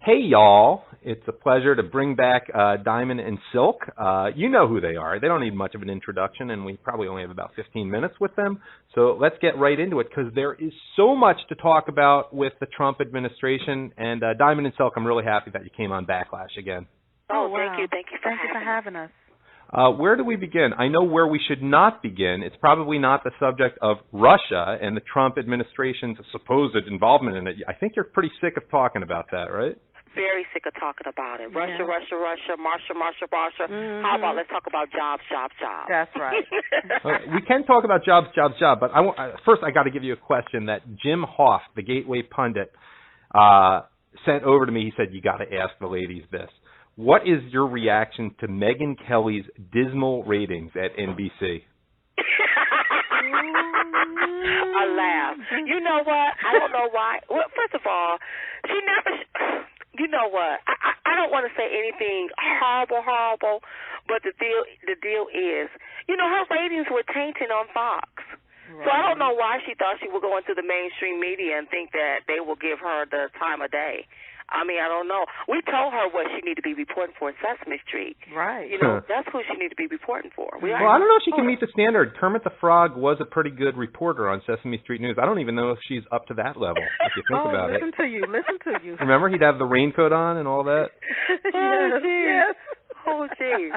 Hey, y'all. It's a pleasure to bring back Diamond and Silk. You know who they are. They don't need much of an introduction, and we probably only have about 15 minutes with them. So let's get right into it because there is so much to talk about with the Trump administration. And Diamond and Silk, I'm really happy that you came on Backlash again. Oh, wow. Thank you for having us. Where do we begin? I know where we should not begin. It's probably not the subject of Russia and the Trump administration's supposed involvement in it. I think you're pretty sick of talking about that, right? Very sick of talking about it. Russia, Marsha. Mm-hmm. How about let's talk about jobs. That's right. We can talk about jobs, but first I got to give you a question that Jim Hoff, the Gateway pundit, sent over to me. He said, you got to ask the ladies this. What is your reaction to Megyn Kelly's dismal ratings at NBC? I laugh. You know what? I don't know why. Well, first of all, she never... You know what? I don't want to say anything horrible, but the deal is, her ratings were tainted on Fox. Right. So I don't know why she thought she would go into the mainstream media and think that they will give her the time of day. I mean, I don't know. We told her what she needed to be reporting for in Sesame Street. Right. That's who she needed to be reporting for. Well, I don't know if she can meet the standard. Kermit the Frog was a pretty good reporter on Sesame Street News. I don't even know if she's up to that level, if you think about it. Listen to you. Remember, he'd have the raincoat on and all that? Yes. Oh, geez.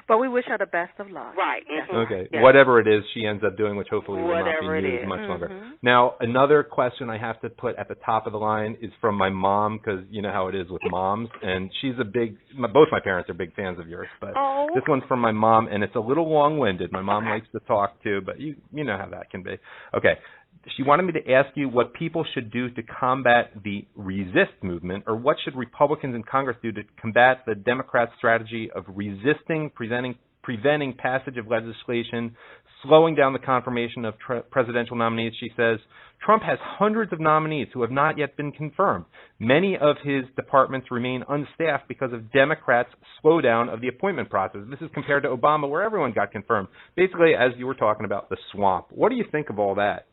But we wish her the best of luck. Right. Mm-hmm. Okay. Yes. Whatever it is she ends up doing, which hopefully will not be news much longer. Now, another question I have to put at the top of the line is from my mom, because you know how it is with moms, and she's both my parents are big fans of yours, but this one's from my mom, and it's a little long-winded. My mom likes to talk too, but you know how that can be. Okay. She wanted me to ask you what people should do to combat the resist movement, or what should Republicans in Congress do to combat the Democrats' strategy of resisting, preventing passage of legislation, slowing down the confirmation of presidential nominees. She says, Trump has hundreds of nominees who have not yet been confirmed. Many of his departments remain unstaffed because of Democrats' slowdown of the appointment process. This is compared to Obama, where everyone got confirmed. Basically, as you were talking about, the swamp. What do you think of all that?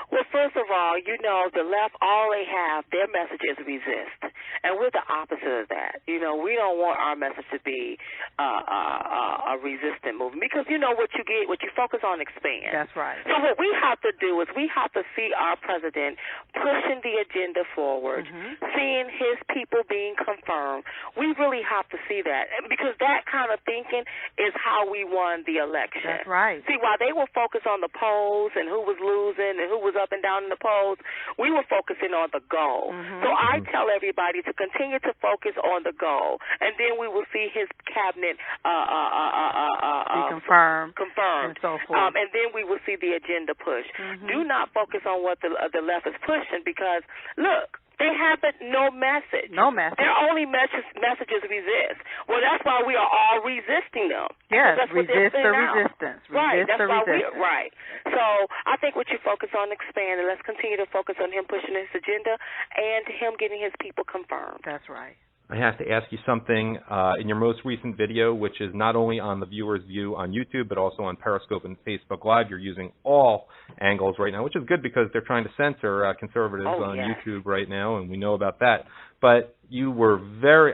Well, first of all, the left, all they have, their message is resist. And we're the opposite of that. We don't want our message to be a resistant movement because what you get, what you focus on expands. That's right. So what we have to do is we have to see our president pushing the agenda forward, seeing his people being confirmed. We really have to see that because that kind of thinking is how we won the election. That's right. See, while they were focused on the polls and who was losing and who was up and down in the polls, we were focusing on the goal. So I tell everybody to continue to focus on the goal, and then we will see his cabinet be confirmed, and so forth. And then we will see the agenda push. Do not focus on what the left is pushing because, look, they have no message. No message. Their only messages resist. Well, that's why we are all resisting them. Yes, that's resist the resistance. Right, resist that's the why resistance. right. So I think what you focus on expanding. Let's continue to focus on him pushing his agenda and him getting his people confirmed. That's right. I have to ask you something. In your most recent video, which is not only on the viewer's view on YouTube, but also on Periscope and Facebook Live, you're using all angles right now, which is good because they're trying to censor conservatives on YouTube right now, and we know about that. But you were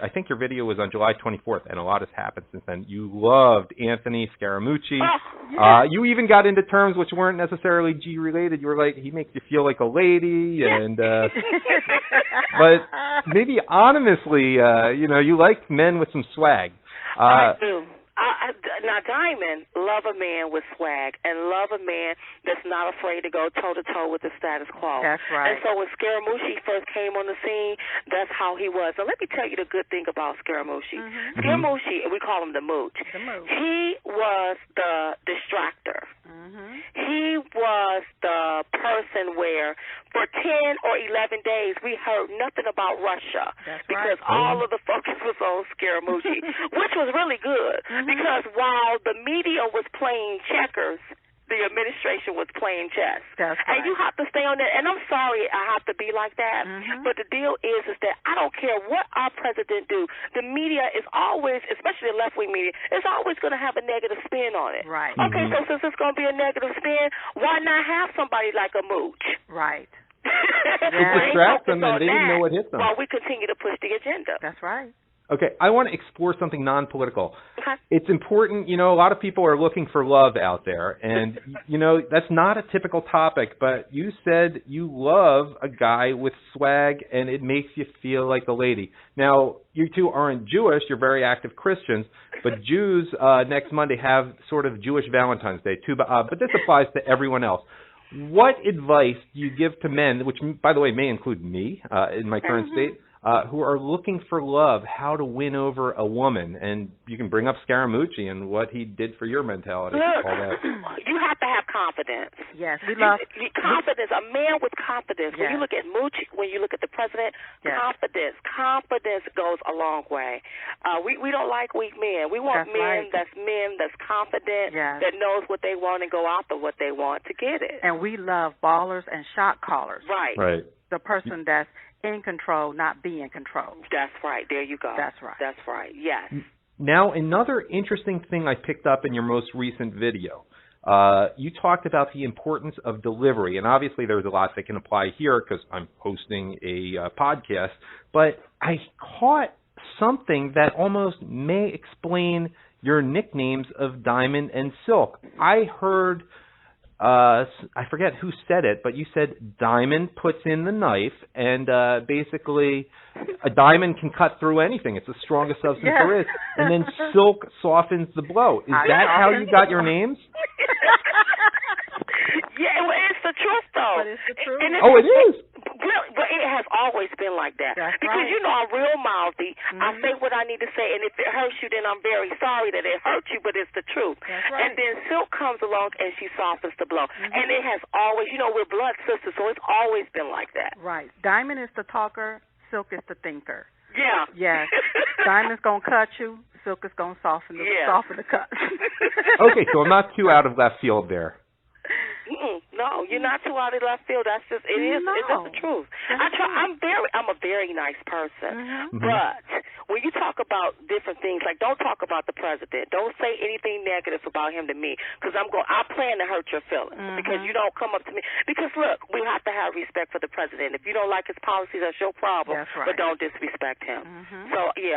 I think your video was on July 24th, and a lot has happened since then. You loved Anthony Scaramucci. You even got into terms which weren't necessarily G-related. You were like, he makes you feel like a lady, and but maybe anonymously, you liked men with some swag. I do. Now, Diamond love a man with swag and love a man that's not afraid to go toe-to-toe with the status quo. That's right. And so when Scaramucci first came on the scene, that's how he was. Now, let me tell you the good thing about Scaramucci. Scaramucci, we call him the Mooch. He was the distractor. He was the person where for 10 or 11 days we heard nothing about Russia because all of the focus was on Scaramucci, which was really good because while the media was playing checkers, the administration was playing chess. That's and you have to stay on that. And I'm sorry I have to be like that, but the deal is that I don't care what our president do. The media is always, especially the left-wing media, is always going to have a negative spin on it. Right. Okay, so since it's going to be a negative spin, why not have somebody like a Mooch? Right. To distract them, and they didn't know what hit them. While we continue to push the agenda. That's right. Okay, I want to explore something non-political. Okay. It's important, a lot of people are looking for love out there, and, that's not a typical topic, but you said you love a guy with swag, and it makes you feel like a lady. Now, you two aren't Jewish, you're very active Christians, but Jews next Monday have sort of Jewish Valentine's Day, too, but this applies to everyone else. What advice do you give to men, which, by the way, may include me in my current state, who are looking for love, how to win over a woman? And you can bring up Scaramucci and what he did for your mentality. Look, all that. You have to have confidence. Yes, we love confidence. A man with confidence. Yes. When you look at Moochie, when you look at the president, confidence goes a long way. We don't like weak men. We want men that's confident, that knows what they want and go after what they want to get it. And we love ballers and shot callers. Right. The person that's in control, not being controlled. That's right. There you go. That's right. That's right. Yes. Now, another interesting thing I picked up in your most recent video, you talked about the importance of delivery, and obviously there's a lot that can apply here because I'm hosting a podcast, but I caught something that almost may explain your nicknames of Diamond and Silk. I heard... I forget who said it, but you said diamond puts in the knife, and basically a diamond can cut through anything. It's the strongest substance there is. And then silk softens the blow. Is that how you got your names? Yeah, well, it's the truth, though. But it's the truth. It is. But it has always been like that. That's because, right. I'm real mouthy. I say what I need to say, and if it hurts you, then I'm very sorry that it hurt you, but it's the truth. That's right. And then Silk comes along, and she softens the blow. And it has always, we're blood sisters, so it's always been like that. Right. Diamond is the talker, Silk is the thinker. Yeah. Yes. Diamond's going to cut you, Silk is going to soften the cut. Okay, so I'm not too out of left field there. No, you're not too out of left field. That's just it is. It's just the truth. I'm a very nice person, but when you talk about different things, like don't talk about the president. Don't say anything negative about him to me, because I plan to hurt your feelings because you don't come up to me. Because look, we have to have respect for the president. If you don't like his policies, that's your problem. That's right. But don't disrespect him. So it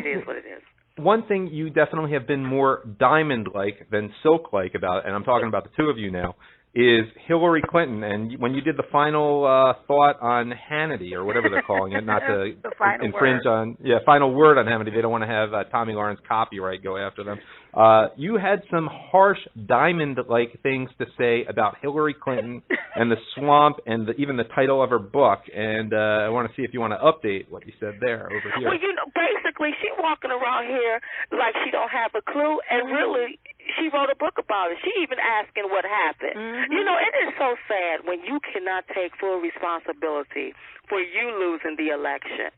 is what it is. One thing you definitely have been more diamond-like than silk-like about, and I'm talking about the two of you now, is Hillary Clinton. And when you did the final thought on Hannity, or whatever they're calling it, not to infringe on, final word on Hannity. They don't want to have Tommy Lawrence copyright go after them. You had some harsh diamond-like things to say about Hillary Clinton and the swamp and even the title of her book. And I want to see if you want to update what you said there over here. Well, basically, she's walking around here like she don't have a clue, and really, she wrote a book about it. She even asking what happened. It is so sad when you cannot take full responsibility for you losing the election.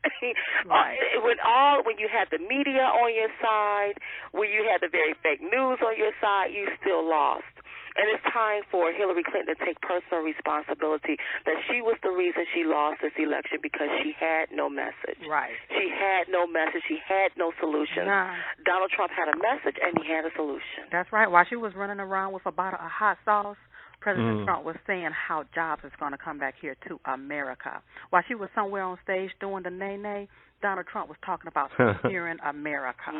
Right. When you had the media on your side, when you had the very fake news on your side, you still lost. And it's time for Hillary Clinton to take personal responsibility that she was the reason she lost this election, because she had no message. Right. She had no message. She had no solution. Nah. Donald Trump had a message, and he had a solution. That's right. While she was running around with a bottle of hot sauce, President Trump was saying how jobs is going to come back here to America. While she was somewhere on stage doing the nay-nay, Donald Trump was talking about securing America.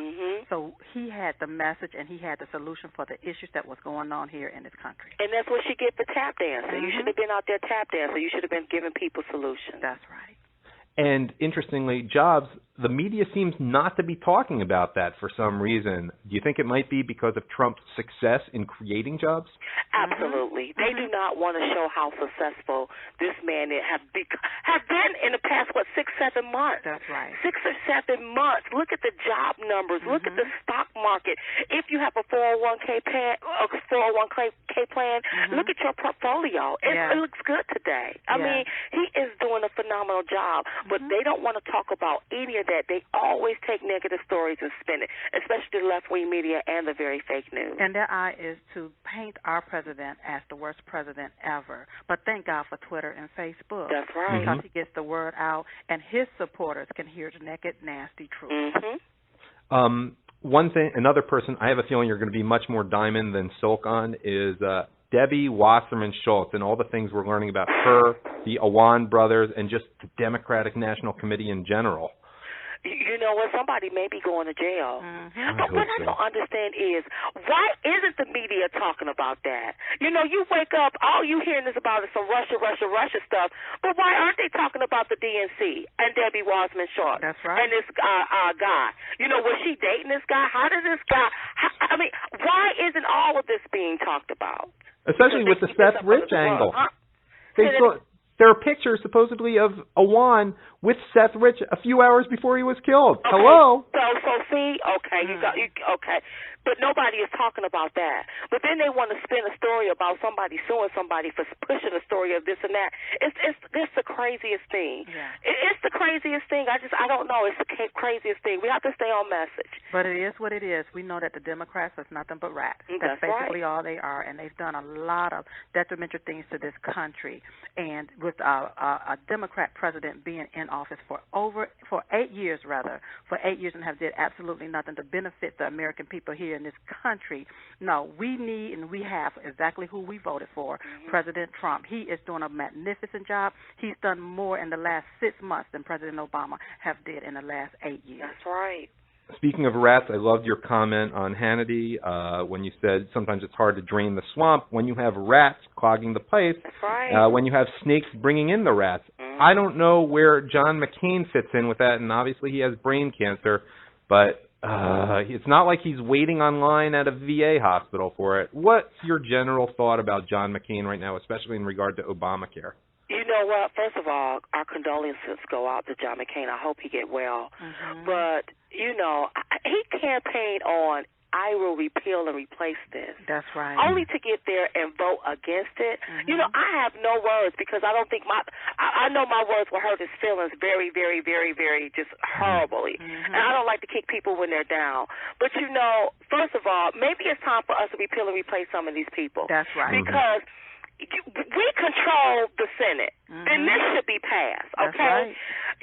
So he had the message and he had the solution for the issues that was going on here in this country. And that's what she get for tap dancing. You should have been out there tap dancing. You should have been giving people solutions. That's right. And interestingly, jobs, the media seems not to be talking about that for some reason. Do you think it might be because of Trump's success in creating jobs? Absolutely. They do not want to show how successful this man have been in the past, 6-7 months. That's right. 6 or 7 months. Look at the job numbers. Look at the stock market. If you have a 401k plan, look at your portfolio. It looks good today. I mean, he is doing a phenomenal job. But they don't want to talk about any of that. They always take negative stories and spin it, especially the left-wing media and the very fake news. And their eye is to paint our president as the worst president ever. But thank God for Twitter and Facebook. That's right. Because he gets the word out, and his supporters can hear the naked, nasty truth. One thing, another person, I have a feeling you're going to be much more diamond than silk on, is Debbie Wasserman Schultz and all the things we're learning about her, the Awan brothers, and just the Democratic National Committee in general. You know what? Somebody may be going to jail. Mm-hmm. But what I don't understand is, why isn't the media talking about that? You know, you wake up, all you hearing is about is some Russia stuff. But why aren't they talking about the DNC and Debbie Wasserman Schultz? That's right. And this guy. You know, was she dating this guy? How did this guy? I mean, why isn't all of this being talked about? Especially with the Seth Rich angle. There are pictures supposedly of Awan with Seth Rich a few hours before he was killed. Okay. Hello. So see, okay, okay, but nobody is talking about that. But then they want to spin a story about somebody suing somebody for pushing a story of this and that. It's the craziest thing. Yeah. It's the craziest thing. I don't know. It's the craziest thing. We have to stay on message. But it is what it is. We know that the Democrats is nothing but rats. That's basically all they are, and they've done a lot of detrimental things to this country. And with a Democrat president being in office for 8 years, and have did absolutely nothing to benefit the American people here in this country. No, we need and we have exactly who we voted for, President Trump. He is doing a magnificent job. He's done more in the last 6 months than President Obama have did in the last 8 years. That's right. Speaking of rats, I loved your comment on Hannity when you said sometimes it's hard to drain the swamp when you have rats clogging the pipes. That's right. When you have snakes bringing in the rats. I don't know where John McCain fits in with that, and obviously he has brain cancer, but it's not like he's waiting online at a VA hospital for it. What's your general thought about John McCain right now, especially in regard to Obamacare? You know what? First of all, our condolences go out to John McCain. I hope he get well. But, you know, he campaigned on, I will repeal and replace this. That's right. Only to get there and vote against it. You know, I have no words because I don't think I know my words will hurt his feelings very, very, very, very just horribly. And I don't like to kick people when they're down. But, you know, first of all, maybe it's time for us to repeal and replace some of these people. That's right. Because we control the Senate, and this should be passed, okay? Right.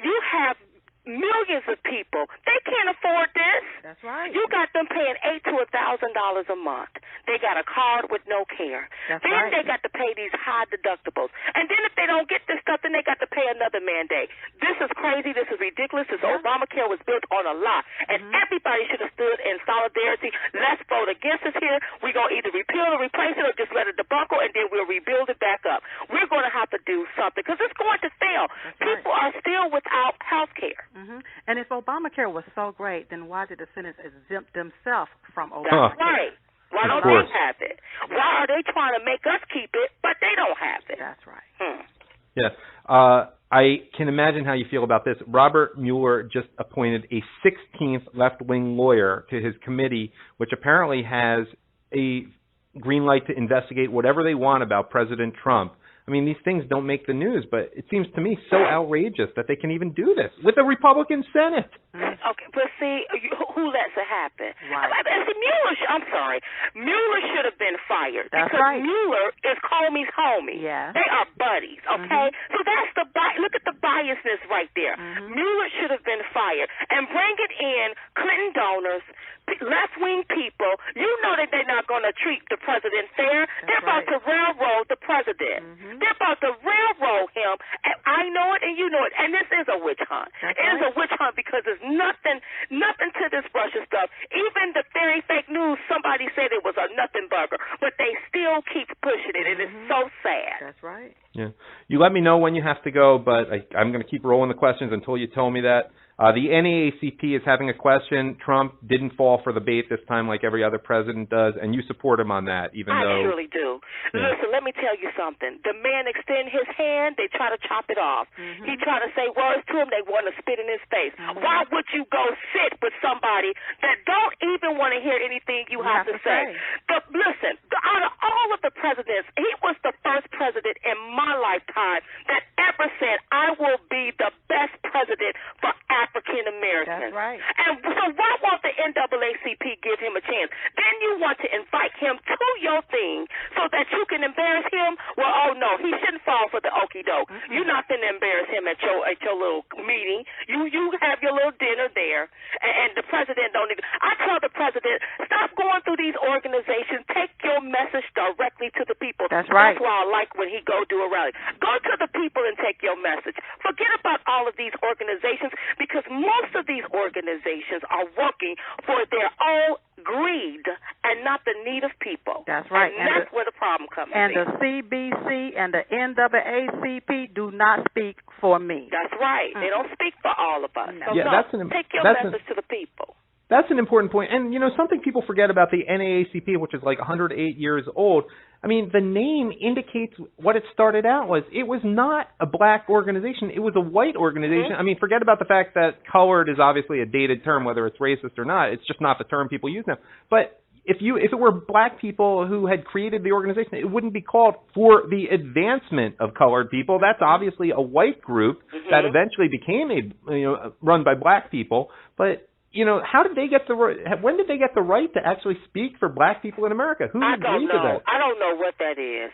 You have millions of people. They can't afford this. That's right. You got them paying $8,000 to $1,000 a month. They got a card with no care. That's then right. they got to pay these high deductibles. And then if they don't get this stuff, then they got to pay another mandate. This is crazy. This is ridiculous. This Obamacare was built on a lie. And everybody should have stood in solidarity. Let's vote against this here. We're going to either repeal or replace it or just let it debunkle, and then we'll rebuild it back up. We're going to have to do something because it's going to fail. That's people are still without health care. And if Obamacare was so great, then why did the Senate exempt themselves from That's Obamacare? right. Why don't they have it? Why are they trying to make us keep it, but they don't have it? That's right. Yeah. I can imagine how you feel about this. Robert Mueller just appointed a 16th left-wing lawyer to his committee, which apparently has a green light to investigate whatever they want about President Trump. I mean, these things don't make the news, but it seems to me so outrageous that they can even do this with a Republican Senate. Okay, but see, who lets it happen? Right. Mueller should have been fired. That's because right. Mueller is Comey's homie. Yeah. They are buddies, okay? So that's look at the biasness right there. Mueller should have been fired. And bring it in Clinton donors, left-wing people. You know that they're not going to treat the president fair. They're about to railroad the president. They're about to railroad him. And I know it and you know it. And this is a witch hunt. It is a witch hunt because there's nothing to this Russia stuff. Even the very fake news, somebody said it was a nothing burger, but they still keep pushing it, and it's so sad. That's right. Yeah. You let me know when you have to go, but I'm going to keep rolling the questions until you tell me that. The NAACP is having a question. Trump didn't fall for the bait this time like every other president does, and you support him on that, even though... I surely do. Yeah. Listen, let me tell you something. The man extend his hand, they try to chop it off. He try to say words to him, they want to spit in his face. Why would you go sit with somebody that don't even want to hear anything you have to say? Listen, out of all of the presidents, he was the first president in my lifetime that ever said, I will be the best president for African Americans. That's right. And so why won't the NAACP give him a chance? Then you want to invite him to your thing so that you can embarrass him? Well, oh no, he shouldn't fall for the okie doke. You're not going to embarrass him at your little meeting. You have your little dinner there, and the president don't even. I tell the president, stop going through these organizations. Take your message directly to the people. right. That's why I like when he go do a rally. Go to the people and take your message. Forget about all of these organizations, because most of these organizations are working for their own greed and not the need of people. That's right. And that's where the problem comes in. And the CBC and the NAACP do not speak for me. That's right. They don't speak for all of us. No. So take your message to the people. That's an important point. And, something people forget about the NAACP, which is like 108 years old, I mean, the name indicates what it started out was. It was not a black organization. It was a white organization. I mean, forget about the fact that colored is obviously a dated term, whether it's racist or not. It's just not the term people use now. But if it were black people who had created the organization, it wouldn't be called For the Advancement of Colored People. That's obviously a white group that eventually became run by black people. But how did they get when did they get the right to actually speak for black people in America? Who agreed to that? I don't know what that is.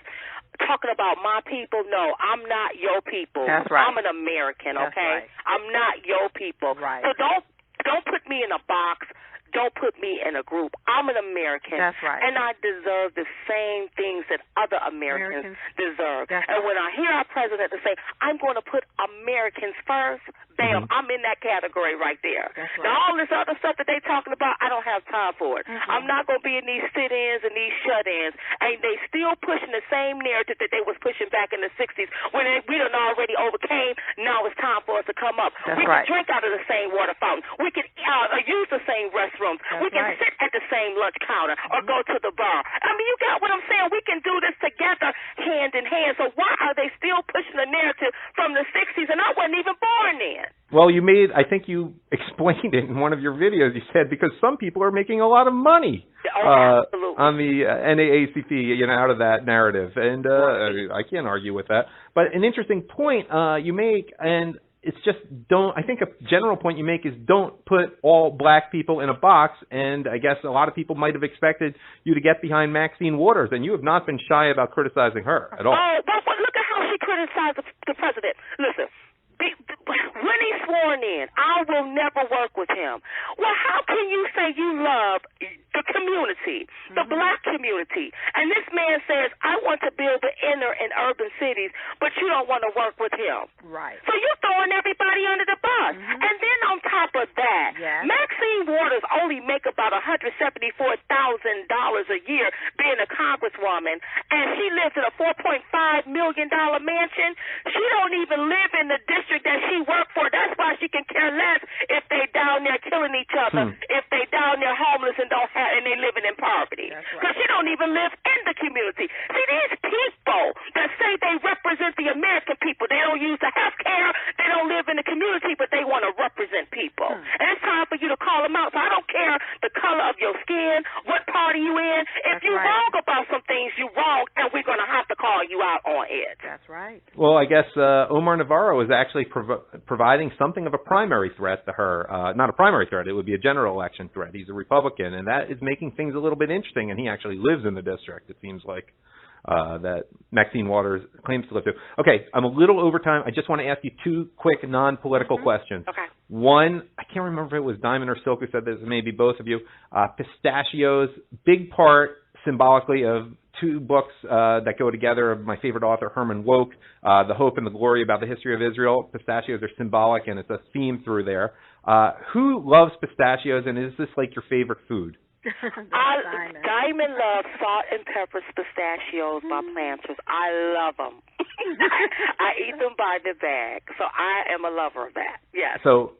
Talking about my people, no, I'm not your people. That's right. I'm an American, okay? Right. I'm not your people. Right. So don't put me in a box. Don't put me in a group. I'm an American. That's right. And I deserve the same things that other Americans deserve. And when I hear our president say, I'm going to put Americans first, bam, I'm in that category right there. That's right. Now, all this other stuff that they talking about, I don't have time for it. I'm not going to be in these sit-ins and these shut-ins. And they still pushing the same narrative that they was pushing back in the 60s when we done already overcame. Now it's time for us to come up. That's we right. can drink out of the same water fountain. We can use the same restroom. We can sit at the same lunch counter or go to the bar. I mean, you got what I'm saying? We can do this together, hand in hand. So why are they still pushing the narrative from the 60s? And I wasn't even born then. Well, I think you explained it in one of your videos. You said because some people are making a lot of money on the NAACP, out of that narrative. And I can't argue with that. But an interesting point you make, and it's just I think a general point you make is don't put all black people in a box, and I guess a lot of people might have expected you to get behind Maxine Waters, and you have not been shy about criticizing her at all. Oh, but look at how she criticized the president. Listen, when he's sworn in, I will never work with him. Well, how can you say you love the community, the black community, and this man says, I want to build the inner and urban cities, but you don't want to work with him? Right. So you're throwing everybody under the bus. And then on top of that, Maxine Waters only make about $174,000 a year being a congresswoman, and she lives in a $4.5 million mansion. She don't even live in the district that she worked for. That's why she can care less if they down there killing each other, if they down there homeless and they living in poverty. Because she don't even live in the community. See, these people that say they represent the American people, they don't use the health care, they don't live in the community, but they want to represent people. And it's time for you to call them out. So I don't care the color of your skin, what party you in. If you're wrong about some things, you're wrong, and we're going to have to call you out on it. That's right. Well, I guess Omar Navarro is actually providing something of a primary threat to her. Not a primary threat, it would be a general election threat. He's a Republican, and that is making things a little bit interesting, and he actually lives in the district, it seems like, that Maxine Waters claims to live to. Okay, I'm a little over time. I just want to ask you two quick non-political questions. Okay. One, I can't remember if it was Diamond or Silk who said this, maybe both of you. Pistachios, big part symbolically of two books that go together of my favorite author, Herman Wouk, The Hope and the Glory About the History of Israel. Pistachios are symbolic, and it's a theme through there. Who loves pistachios, and is this like your favorite food? Diamond loves salt and pepper pistachios by Planters. I love them. I eat them by the bag, so I am a lover of that. Yes. So,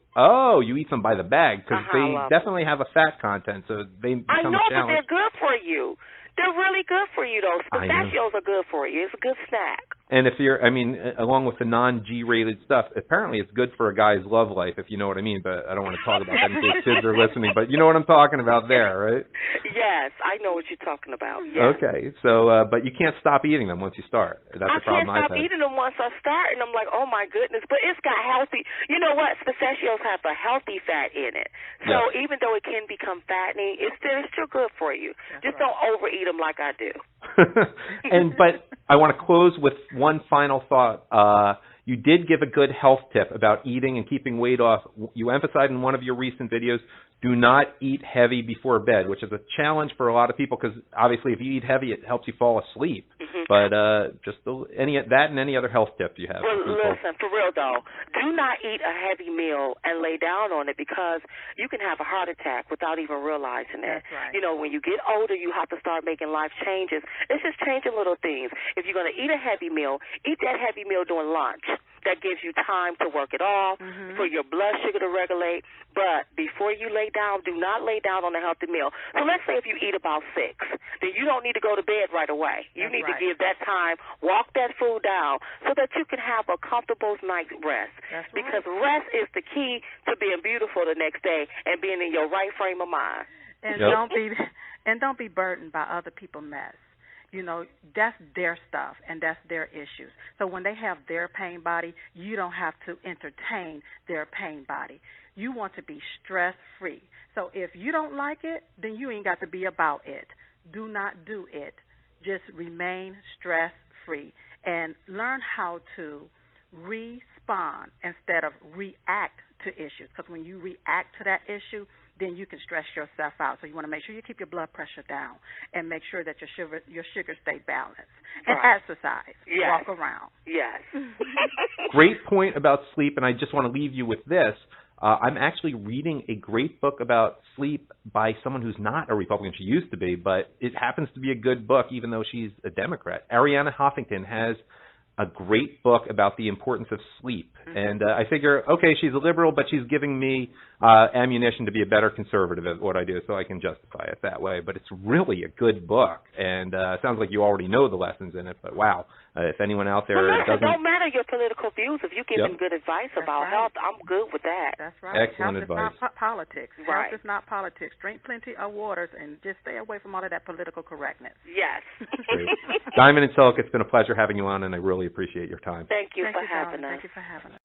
you eat them by the bag because they definitely have a fat content, so they become I know, a challenge. but they're good for you. They're really good for you, though. Pistachios are good for you. It's a good snack. And if you're, along with the non-G-rated stuff, apparently it's good for a guy's love life, if you know what I mean. But I don't want to talk about that in case kids are listening. But you know what I'm talking about there, right? Yes, I know what you're talking about. Yes. Okay. So, but you can't stop eating them once you start. That's the problem I can't stop eating them once I start, and I'm like, oh, my goodness. But it's got healthy. You know what? Pistachios have a healthy fat in it. So even though it can become fattening, it's still good for you. Just don't overeat them like I do. But I want to close with one final thought. You did give a good health tip about eating and keeping weight off. You emphasized in one of your recent videos, do not eat heavy before bed, which is a challenge for a lot of people because obviously if you eat heavy, it helps you fall asleep. Mm-hmm. But any other health tip you have. Well, listen, for real though, do not eat a heavy meal and lay down on it because you can have a heart attack without even realizing it. That's right. You know, when you get older, you have to start making life changes. It's just changing little things. If you're going to eat a heavy meal, eat that heavy meal during lunch. That gives you time to work it off, for your blood sugar to regulate. But before you lay down, do not lay down on a healthy meal. So let's say if you eat about 6, then you don't need to go to bed right away. You need to give that time, walk that food down so that you can have a comfortable night's rest. Because rest is the key to being beautiful the next day and being in your right frame of mind. And don't be burdened by other people's mess. You know, that's their stuff and that's their issues. So when they have their pain body, you don't have to entertain their pain body. You want to be stress-free. So if you don't like it, then you ain't got to be about it. Do not do it. Just remain stress-free and learn how to respond instead of react to issues. Because when you react to that issue, then you can stress yourself out. So you want to make sure you keep your blood pressure down and make sure that your sugar stay balanced. And exercise. Yes. Walk around. Yes. Great point about sleep, and I just want to leave you with this. I'm actually reading a great book about sleep by someone who's not a Republican. She used to be, but it happens to be a good book even though she's a Democrat. Arianna Huffington has a great book about the importance of sleep. And I figure, okay, she's a liberal, but she's giving me ammunition to be a better conservative at what I do, so I can justify it that way. But it's really a good book, and it sounds like you already know the lessons in it, but wow, if anyone out there doesn't... It don't matter your political views. If you're giving good advice about health, I'm good with that. That's right. Excellent advice. Health is not politics. Right. Health is not politics. Drink plenty of waters and just stay away from all of that political correctness. Yes. Great. Diamond and Silk, it's been a pleasure having you on, and I really appreciate your time. Thank you for having us. Thank you for having us.